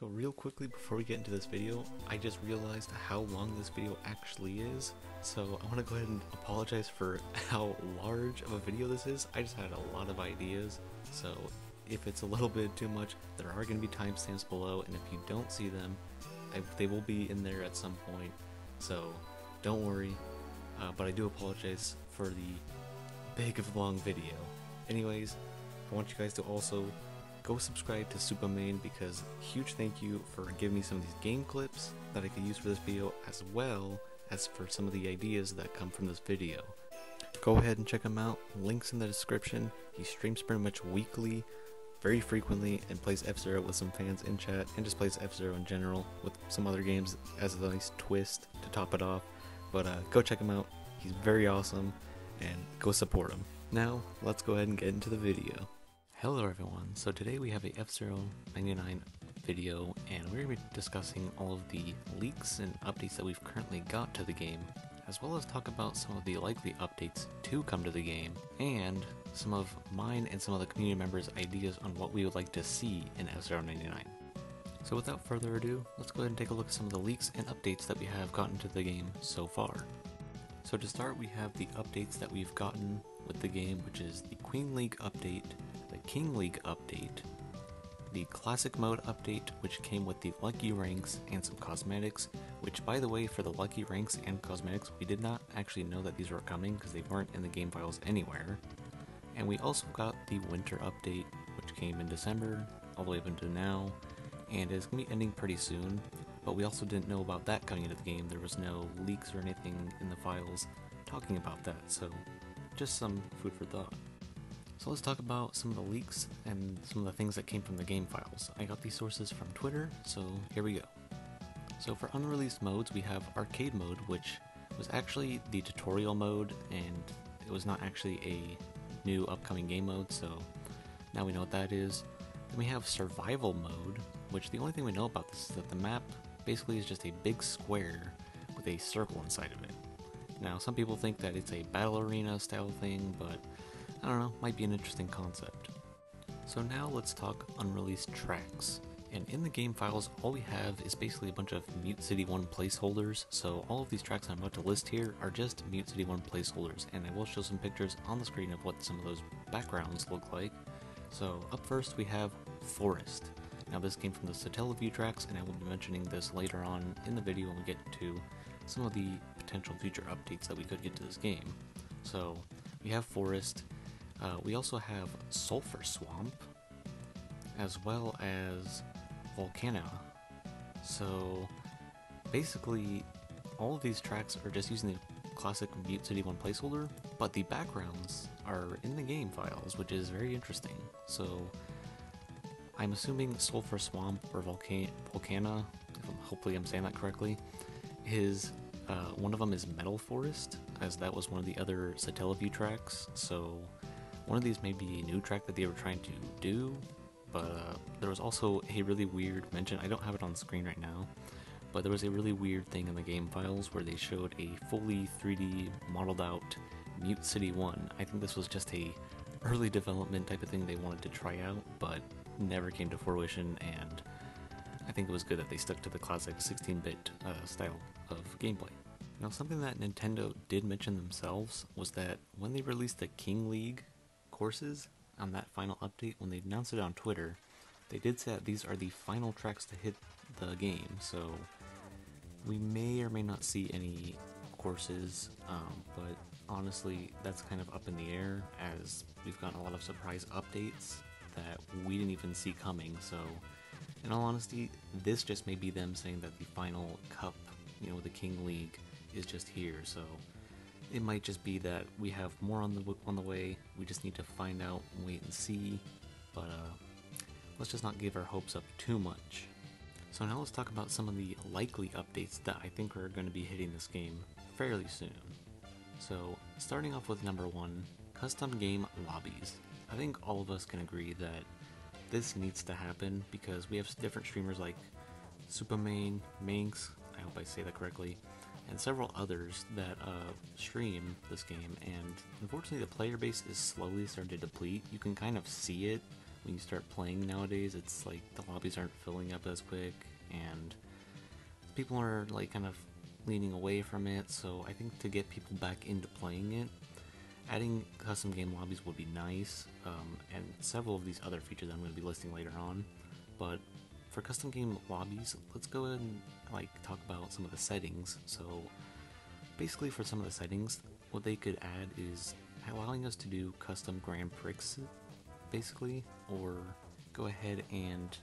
So real quickly before we get into this video, I just realized how long this video actually is. So I want to go ahead and apologize for how large of a video this is. I just had a lot of ideas, so if it's a little bit too much, there are going to be timestamps below, and if you don't see them, they will be in there at some point, so don't worry, but I do apologize for the big of long video. Anyways, I want you guys to also go subscribe to Supermain, because huge thank you for giving me some of these game clips that I could use for this video, as well as for some of the ideas that come from this video. Go ahead and check him out, links in the description. He streams pretty much weekly, very frequently, and plays F-Zero with some fans in chat, and just plays F-Zero in general with some other games as a nice twist to top it off. But go check him out, he's very awesome, and go support him. Now, let's go ahead and get into the video. Hello everyone, so today we have a F-Zero 99 video, and we're going to be discussing all of the leaks and updates that we've currently got to the game, as well as talk about some of the likely updates to come to the game, and some of mine and some of the community members' ideas on what we would like to see in F-Zero 99. So without further ado, let's go ahead and take a look at some of the leaks and updates that we have gotten to the game so far. So to start, we have the updates that we've gotten with the game, which is the Queen League update, the King League update, the Classic Mode update, which came with the Lucky Ranks and some cosmetics, which, by the way, for the Lucky Ranks and cosmetics, we did not actually know that these were coming because they weren't in the game files anywhere. And we also got the Winter update, which came in December, all the way up into now, and is going to be ending pretty soon, but we also didn't know about that coming into the game. There was no leaks or anything in the files talking about that, so just some food for thought. So let's talk about some of the leaks and some of the things that came from the game files. I got these sources from Twitter, so here we go. So for unreleased modes, we have Arcade Mode, which was actually the tutorial mode, and it was not actually a new upcoming game mode, so now we know what that is. Then we have Survival Mode, which the only thing we know about this is that the map basically is just a big square with a circle inside of it. Now, some people think that it's a battle arena style thing, but I don't know, might be an interesting concept. So now let's talk unreleased tracks. And in the game files, all we have is basically a bunch of Mute City 1 placeholders, so all of these tracks I'm about to list here are just Mute City 1 placeholders, and I will show some pictures on the screen of what some of those backgrounds look like. So up first we have Forest. Now this came from the Satellaview tracks, and I will be mentioning this later on in the video when we get to some of the potential future updates that we could get to this game. So we have Forest. We also have Sulphur Swamp, as well as Volcana. So basically, all of these tracks are just using the classic Mute City 1 placeholder, but the backgrounds are in the game files, which is very interesting. So I'm assuming Sulphur Swamp or Volcana, hopefully I'm saying that correctly, is one of them is Metal Forest, as that was one of the other Satellaview tracks. So one of these may be a new track that they were trying to do, but there was also a really weird mention. I don't have it on screen right now, but there was a really weird thing in the game files where they showed a fully 3D modeled out Mute City 1. I think this was just a early development type of thing they wanted to try out, but never came to fruition, and I think it was good that they stuck to the classic 16-bit style of gameplay. Now, something that Nintendo did mention themselves was that when they released the King League courses on that final update, when they announced it on Twitter, they did say that these are the final tracks to hit the game, so we may or may not see any courses, but honestly that's kind of up in the air, as we've gotten a lot of surprise updates that we didn't even see coming. So in all honesty, this just may be them saying that the final cup, the King League, is just here. So it might just be that we have more on the way. We just need to find out and wait and see. But let's just not give our hopes up too much. So now let's talk about some of the likely updates that I think are going to be hitting this game fairly soon. So starting off with number 1, custom game lobbies. I think all of us can agree that this needs to happen because we have different streamers like Supermain, Minx, I hope I say that correctly, and several others that stream this game, and unfortunately the player base is slowly starting to deplete. You can kind of see it when you start playing nowadays, it's like the lobbies aren't filling up as quick, and people are like kind of leaning away from it. So I think to get people back into playing it, adding custom game lobbies would be nice, and several of these other features I'm going to be listing later on. But for custom game lobbies, let's go ahead and like talk about some of the settings. So basically, for some of the settings, what they could add is allowing us to do custom Grand Prix, basically, or go ahead and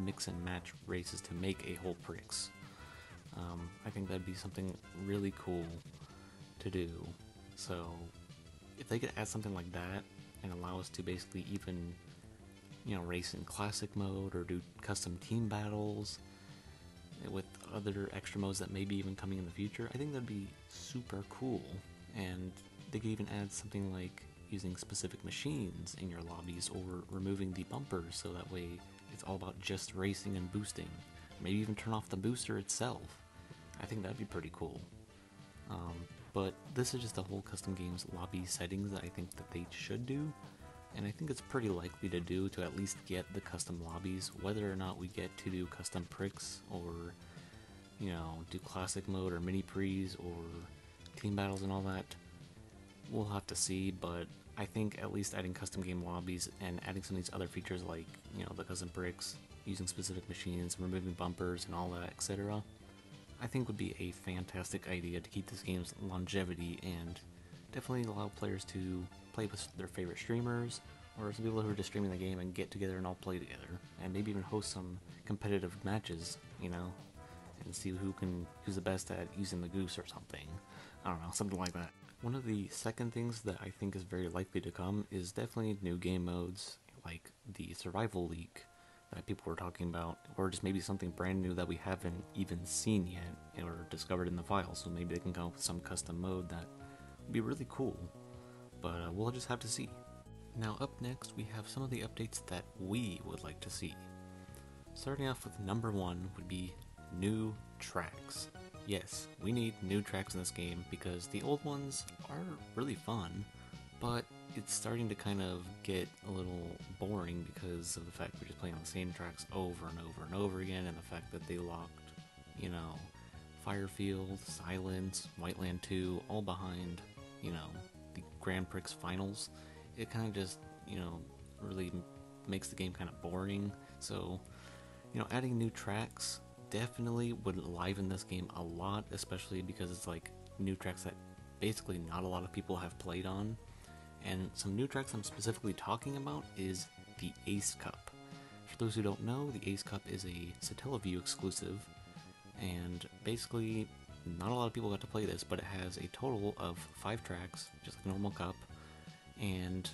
mix and match races to make a whole Prix. I think that'd be something really cool to do. So if they could add something like that and allow us to basically even, race in classic mode or do custom team battles with other extra modes that may be even coming in the future, I think that'd be super cool. And they could even add something like using specific machines in your lobbies, or removing the bumpers so that way it's all about just racing and boosting. Maybe even turn off the booster itself. I think that'd be pretty cool. But this is just the whole custom games lobby settings that I think that they should do, and I think it's pretty likely to do, to at least get the custom lobbies. Whether or not we get to do custom Prix, or do classic mode or mini prees or team battles and all that, we'll have to see. But I think at least adding custom game lobbies and adding some of these other features like the custom Prix, using specific machines, removing bumpers and all that, etc., I think would be a fantastic idea to keep this game's longevity, and definitely allow players to play with their favorite streamers, or some people who are just streaming the game and get together and all play together, and maybe even host some competitive matches, and see who's the best at using the goose or something. I don't know, something like that. One of the second things that I think is very likely to come is definitely new game modes, like the Survival League that people were talking about, or just maybe something brand new that we haven't even seen yet or discovered in the file. So maybe they can come up with some custom mode that would be really cool, but we'll just have to see. Now up next, we have some of the updates that we would like to see. Starting off with number one would be new tracks. Yes, we need new tracks in this game because the old ones are really fun, but it's starting to kind of get a little boring because of the fact we're just playing on the same tracks over and over and over again, and the fact that they locked, Firefield, Silence, Whiteland 2, all behind, the Grand Prix finals. It kind of just, really makes the game kind of boring. So, adding new tracks definitely would liven this game a lot, especially because it's like new tracks that basically not a lot of people have played on. And some new tracks I'm specifically talking about is the Ace Cup. For those who don't know, the Ace Cup is a Satellaview exclusive, and basically not a lot of people got to play this, but it has a total of 5 tracks, just like a normal cup, and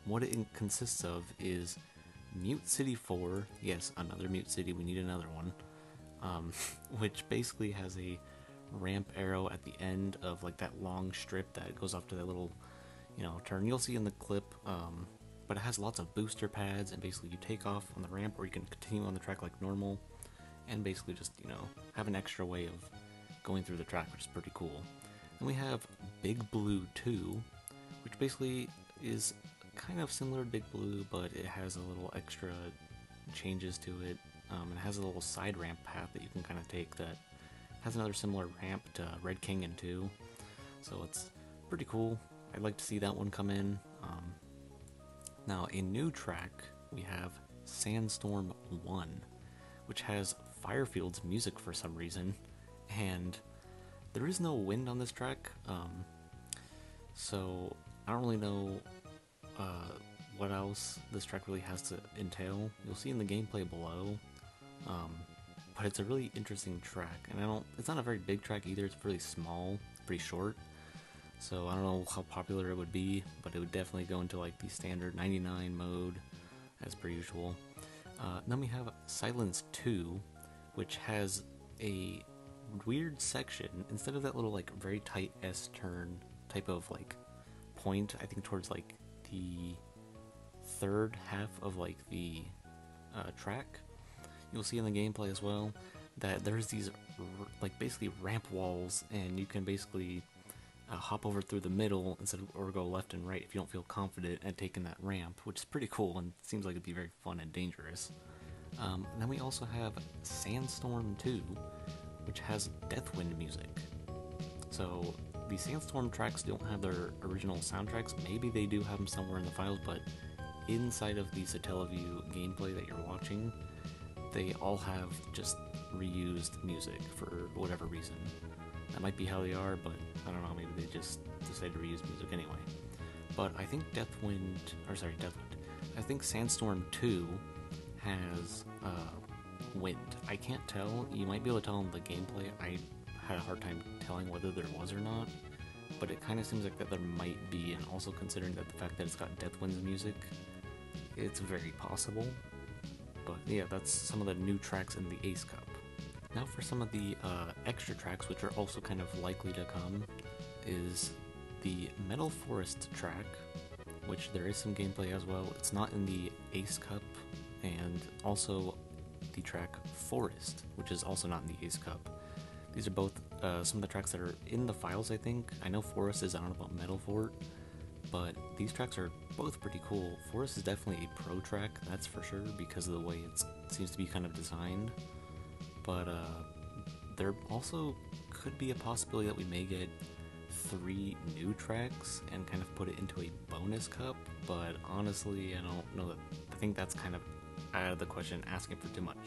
what it consists of is Mute City 4, yes, another Mute City, we need another one, which basically has a ramp arrow at the end of like that long strip that goes off to that little turn. You'll see in the clip, but it has lots of booster pads, and basically you take off on the ramp, or you can continue on the track like normal, and basically just, have an extra way of going through the track, which is pretty cool. Then we have Big Blue 2, which basically is kind of similar to Big Blue, but it has a little extra changes to it. It has a little side ramp path that you can kind of take that has another similar ramp to Red Canyon 2, so it's pretty cool. I'd like to see that one come in. Now, a new track, we have Sandstorm 1, which has Firefield's music for some reason, and there is no wind on this track, so I don't really know what else this track really has to entail. You'll see in the gameplay below, but it's a really interesting track, and it's not a very big track either. It's really small, pretty short. So I don't know how popular it would be, but it would definitely go into like the standard 99 mode, as per usual. Then we have Silence 2, which has a weird section. Instead of that little like very tight S-turn type of like point, I think towards like the third half of like the track, you'll see in the gameplay as well that there's these like basically ramp walls, and you can basically hop over through the middle instead of, or go left and right if you don't feel confident at taking that ramp, which is pretty cool and seems like it'd be very fun and dangerous. And then we also have Sandstorm 2, which has Deathwind music. So the Sandstorm tracks don't have their original soundtracks. Maybe they do have them somewhere in the files, but inside of the Satellaview gameplay that you're watching, they all have just reused music for whatever reason. That might be how they are, but I don't know, maybe they just decided to reuse music anyway. But I think I think Sandstorm 2 has wind. I can't tell. You might be able to tell in the gameplay. I had a hard time telling whether there was or not, but it kind of seems like that there might be, and also considering that the fact that it's got Deathwind's music, it's very possible. But yeah, that's some of the new tracks in the Ace Cup. Now for some of the extra tracks, which are also kind of likely to come, is the Metal Forest track, which there is some gameplay as well. It's not in the Ace Cup, and also the track Forest, which is also not in the Ace Cup. These are both some of the tracks that are in the files, I think. I know Forest is, I don't know about Metal Fort, but these tracks are both pretty cool. Forest is definitely a pro track, that's for sure, because of the way it seems to be kind of designed. But there also could be a possibility that we may get 3 new tracks and kind of put it into a bonus cup, but honestly, I don't know that. I think that's kind of out of the question, asking for too much.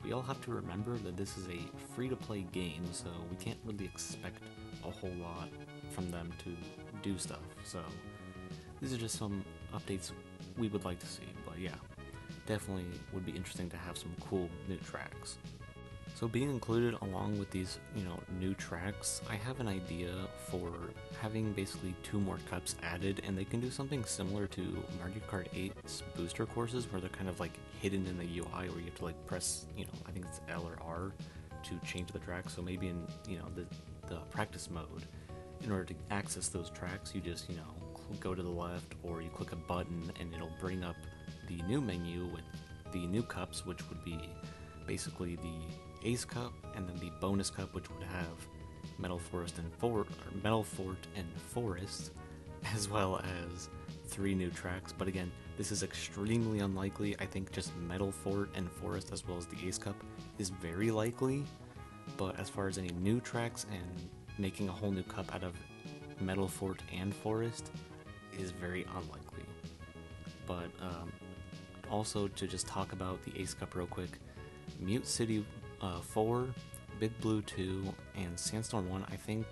We all have to remember that this is a free-to-play game, so we can't really expect a whole lot from them to do stuff. So these are just some updates we would like to see, but yeah, definitely would be interesting to have some cool new tracks. So being included along with these, new tracks, I have an idea for having basically 2 more cups added, and they can do something similar to Mario Kart 8's booster courses, where they're kind of like hidden in the UI, where you have to like press, I think it's L or R to change the track. So maybe in, the practice mode, in order to access those tracks, you just, go to the left, or you click a button and it'll bring up the new menu with the new cups, which would be basically the Ace Cup, and then the bonus cup, which would have Metal Fort and Forest, as well as 3 new tracks. But again, this is extremely unlikely. I think just Metal Fort and Forest, as well as the Ace Cup, is very likely. But as far as any new tracks and making a whole new cup out of Metal Fort and Forest is very unlikely. But also, to just talk about the Ace Cup real quick, Mute City 4, Big Blue 2, and Sandstorm 1, I think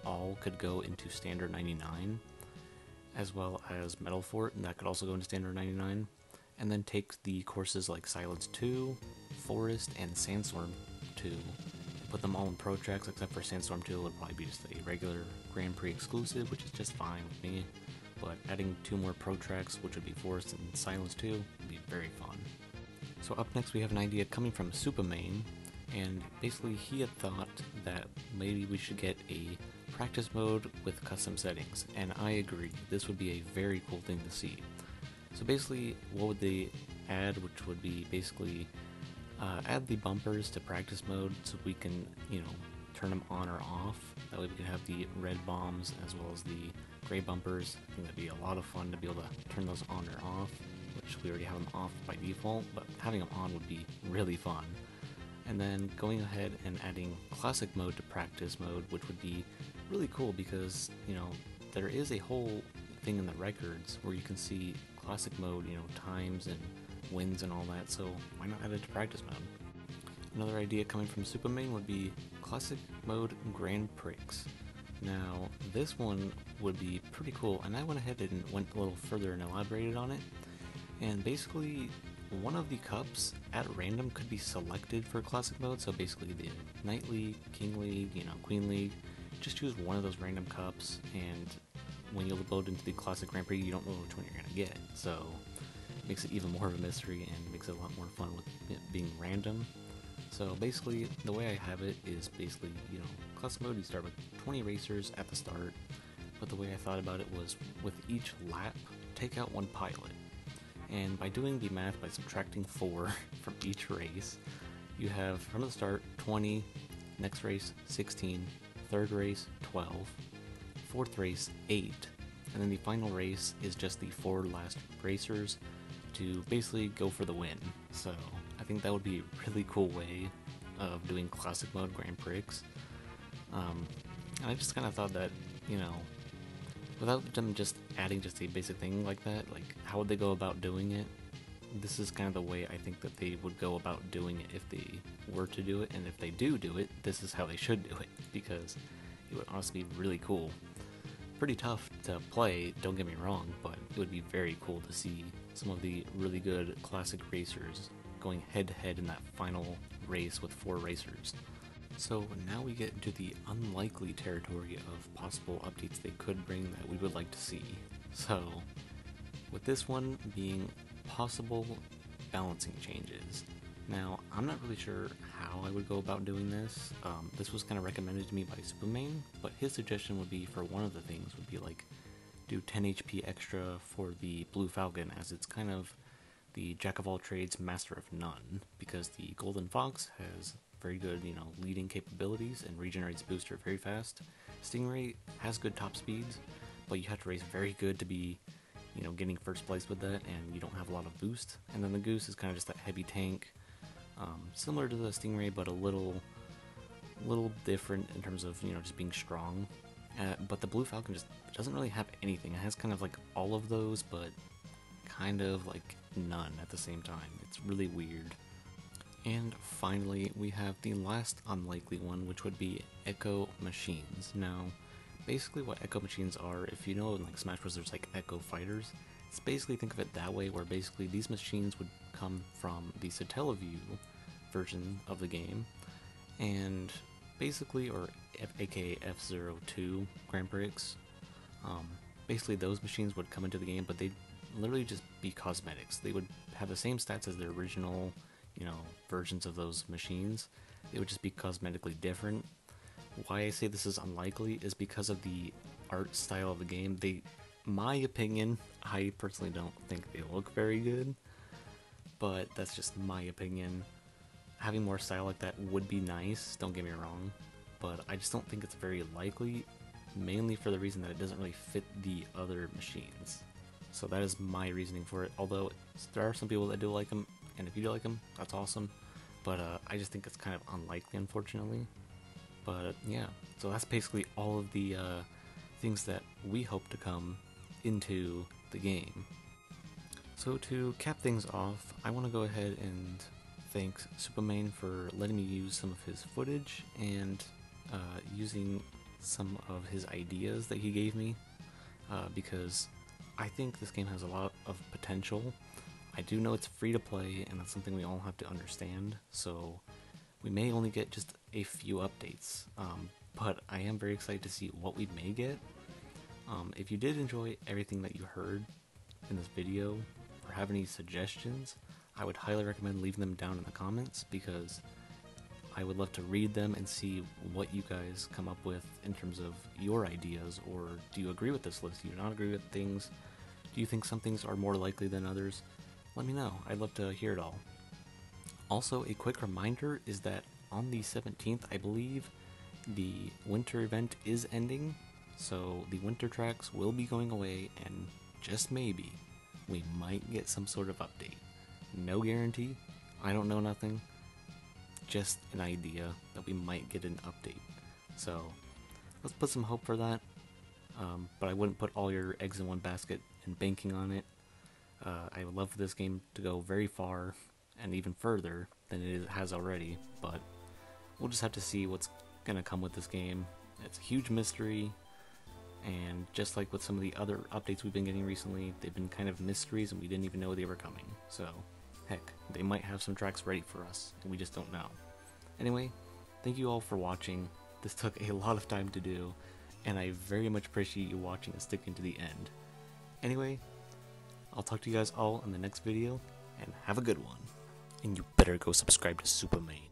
all could go into Standard 99, as well as Metal Fort, and that could also go into Standard 99, and then take the courses like Silence 2, Forest, and Sandstorm 2, put them all in Pro Tracks, except for Sandstorm 2 would probably be just a regular Grand Prix exclusive, which is just fine with me, but adding 2 more Pro Tracks, which would be Forest and Silence 2, would be very fun. So up next we have an idea coming from Supermain, and basically he had thought that maybe we should get a practice mode with custom settings, and I agree, this would be a very cool thing to see. So basically, what would they add, which would be basically add the bumpers to practice mode so we can, turn them on or off. That way we can have the red bombs as well as the gray bumpers. I think that'd be a lot of fun to be able to turn those on or off, which we already have them off by default, but having them on would be really fun. And then going ahead and adding classic mode to practice mode, which would be really cool because, there is a whole thing in the records where you can see classic mode, times and wins and all that, so why not add it to practice mode? Another idea coming from Supermain would be classic mode Grand Prix. Now, this one would be pretty cool, and I went ahead and went a little further and elaborated on it. And basically, one of the cups at random could be selected for classic mode, so basically the Knight League, King League, Queen League, just choose one of those random cups, and when you load into the classic Grand Prix, you don't know which one you're going to get, so it makes it even more of a mystery and makes it a lot more fun with it being random. So basically, the way I have it is basically, classic mode, you start with 20 racers at the start, but the way I thought about it was with each lap, take out 1 pilot. And by doing the math, by subtracting 4 from each race, you have from the start 20, next race 16, third race 12, fourth race 8, and then the final race is just the 4 last racers to basically go for the win. So I think that would be a really cool way of doing classic mode Grand Prix. And I just kind of thought that, you know, without them just adding just a basic thing like that, like how would they go about doing it? This is kind of the way I think that they would go about doing it if they were to do it, and if they do it, this is how they should do it, because it would honestly be really cool. Pretty tough to play, don't get me wrong, but it would be very cool to see some of the really good classic racers going head to head in that final race with 4 racers. So now we get into the unlikely territory of possible updates they could bring that we would like to see. So, with this one being possible balancing changes. Now, I'm not really sure how I would go about doing this. This was kind of recommended to me by Supermain, but his suggestion would be for one of the things would be like do 10 HP extra for the Blue Falcon, as it's kind of the jack of all trades, master of none, because the Golden Fox has very good, you know, leading capabilities and regenerates booster very fast. Stingray has good top speeds, but you have to race very good to be, you know, getting first place with that, and you don't have a lot of boost. And then the Goose is kind of just that heavy tank, similar to the Stingray, but a little different in terms of, you know, just being strong. But the Blue Falcon just doesn't really have anything. It has kind of like all of those, but kind of like none at the same time. It's really weird. And finally, we have the last unlikely one, which would be Echo Machines. Now, basically what Echo Machines are, if you know in like Smash Bros. There's like Echo Fighters, it's basically, think of it that way, where basically these machines would come from the Satellaview version of the game, and basically, or aka F-02 Grand Prix, basically those machines would come into the game, but they'd literally just be cosmetics. They would have the same stats as the original, you know, versions of those machines. They would just be cosmetically different. Why I say this is unlikely is because of the art style of the game. My opinion, I personally don't think they look very good, but that's just my opinion. Having more style like that would be nice, don't get me wrong, but I just don't think it's very likely, mainly for the reason that it doesn't really fit the other machines. So that is my reasoning for it, although there are some people that do like them, and if you do like them, that's awesome, but I just think it's kind of unlikely, unfortunately. But yeah, so that's basically all of the things that we hope to come into the game. So to cap things off, I want to go ahead and thank Supermain for letting me use some of his footage and using some of his ideas that he gave me, because I think this game has a lot of potential. I do know it's free to play, and that's something we all have to understand, so we may only get just a few updates, but I am very excited to see what we may get. If you did enjoy everything that you heard in this video, or have any suggestions, I would highly recommend leaving them down in the comments, because I would love to read them and see what you guys come up with in terms of your ideas. Or do you agree with this list? Do you not agree with things? Do you think some things are more likely than others? Let me know. I'd love to hear it all. Also, a quick reminder is that on the 17th, I believe, the winter event is ending, so the winter tracks will be going away, and just maybe, we might get some sort of update. No guarantee, I don't know nothing, just an idea that we might get an update. So, let's put some hope for that, but I wouldn't put all your eggs in one basket and banking on it. I would love for this game to go very far, and even further than it has already, but we'll just have to see what's gonna come with this game. It's a huge mystery, and just like with some of the other updates we've been getting recently, they've been kind of mysteries and we didn't even know they were coming. So, heck, they might have some tracks ready for us, and we just don't know. Anyway, thank you all for watching. This took a lot of time to do, and I very much appreciate you watching and sticking to the end. Anyway, I'll talk to you guys all in the next video, and have a good one. And you better go subscribe to Supermain.